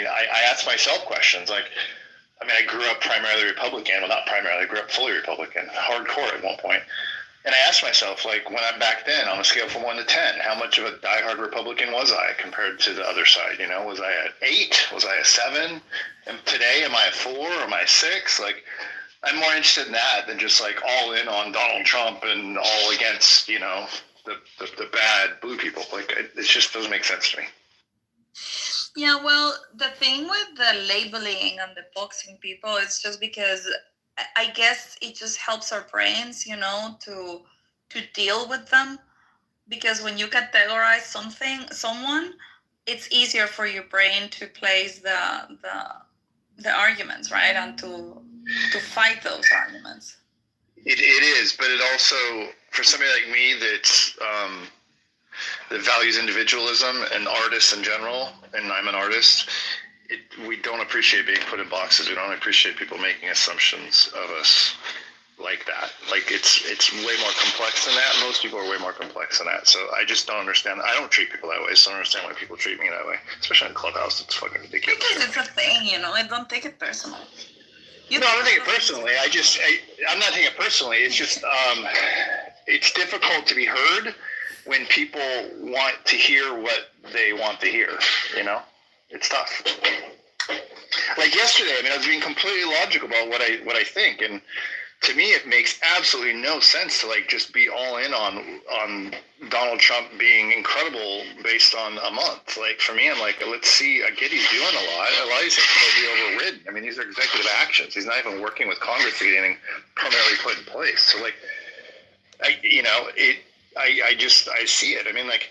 mean, I ask myself questions like, I mean, I grew up primarily Republican. Well, not primarily. I grew up fully Republican, hardcore at one point. And I asked myself, like, when I'm back then, on a scale from 1 to 10, how much of a diehard Republican was I compared to the other side? You know, was I at 8? Was I a 7? And today, am I a 4? Or am I a 6? Like, I'm more interested in that than just, like, all in on Donald Trump and all against, you know, the bad blue people. Like, it just doesn't make sense to me. Yeah, well, the thing with the labeling and the boxing people, it's just because I guess it just helps our brains, you know, to deal with them. Because when you categorize someone, it's easier for your brain to place the arguments, right, and to fight those arguments. It is, but it also, for somebody like me that values individualism and artists in general, and I'm an artist, we don't appreciate being put in boxes. We don't appreciate people making assumptions of us like that. Like, it's way more complex than that. Most people are way more complex than that. So I just don't understand. I don't treat people that way, so I don't understand why people treat me that way, especially in Clubhouse. It's fucking ridiculous. Because it's a thing, you know. I don't take it personal. I don't take it personally. I'm not taking it personally. It's just it's difficult to be heard when people want to hear what they want to hear, you know? It's tough. Like yesterday, I mean, I was being completely logical about what I think, and to me, it makes absolutely no sense to like just be all in on Donald Trump being incredible based on a month. Like for me, I'm like, let's see. I get he's doing a lot. A lot of these things will be overridden. I mean, these are executive actions. He's not even working with Congress to get anything permanently put in place. So like, I see it. I mean, like,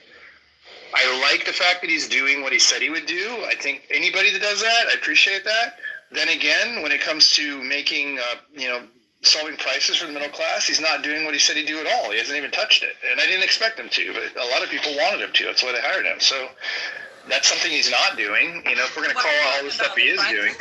I like the fact that he's doing what he said he would do. I think anybody that does that, I appreciate that. Then again, when it comes to making, solving prices for the middle class, he's not doing what he said he'd do at all. He hasn't even touched it. And I didn't expect him to, but a lot of people wanted him to. That's why they hired him. So that's something he's not doing. You know, if we're going to call out all the stuff he is doing.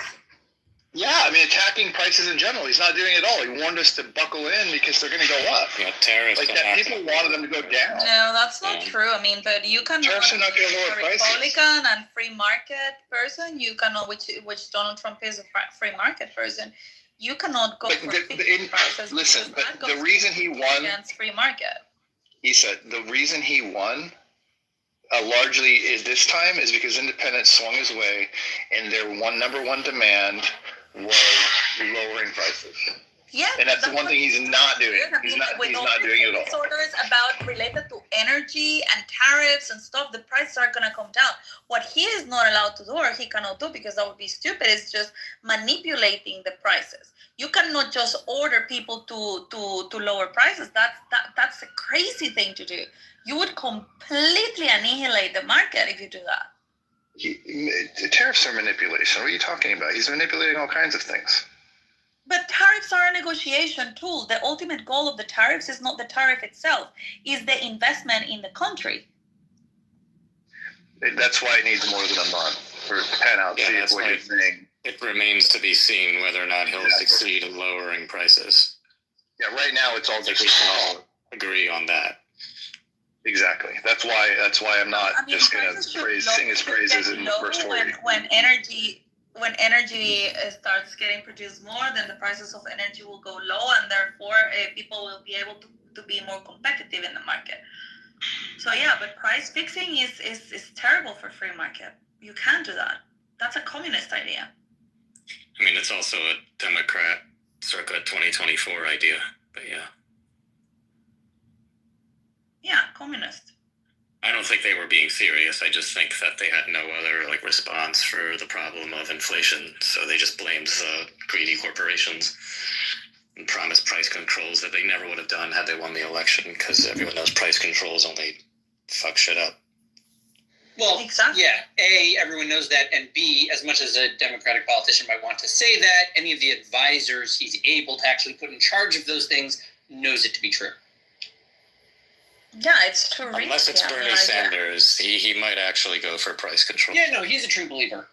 Yeah, I mean, attacking prices in general. He's not doing it at all. He warned us to buckle in because they're going to go up. Yeah, tariffs. Like that, people wanted them to go down. No, that's not true. I mean, but you can tariffs are not going to lower prices. Republican and free market person. You cannot, which Donald Trump is a free market person. You cannot go for fixed prices. Listen, but the reason he won against free market. He said the reason he won. Largely is this time is because independents swung his way, and their number one demand was lowering prices. Yeah, and that's the one thing he's not doing. He's not doing it at all. Disorders about related to energy and tariffs and stuff, the prices are gonna come down. What he is not allowed to do, or he cannot do, because that would be stupid, is just manipulating the prices. You cannot just order people to lower prices. That's a crazy thing to do. You would completely annihilate the market if you do that. The tariffs are manipulation. What are you talking about? He's manipulating all kinds of things. But tariffs are a negotiation tool. The ultimate goal of the tariffs is not the tariff itself, is the investment in the country. That's why it needs more than a month for it to pan out. Yeah, see if what you're saying. It remains to be seen whether or not he'll succeed in lowering prices. Yeah, right now it's all just. We can all agree on that. Exactly. That's why I'm not just going to sing his praises in verse 40. When energy starts getting produced more, then the prices of energy will go low, and therefore people will be able to be more competitive in the market. So yeah, but price fixing is terrible for free market. You can't do that. That's a communist idea. I mean, it's also a Democrat circa 2024 idea, but yeah. Yeah, communist. I don't think they were being serious. I just think that they had no other response for the problem of inflation, so they just blamed the greedy corporations and promised price controls that they never would have done had they won the election, because everyone knows price controls only fuck shit up. Well, exactly. Yeah, A, everyone knows that, and B, as much as a Democratic politician might want to say that, any of the advisors he's able to actually put in charge of those things knows it to be true. Yeah, it's too risky. Unless it's Bernie Sanders, he might actually go for price control. Yeah, no, he's a true believer.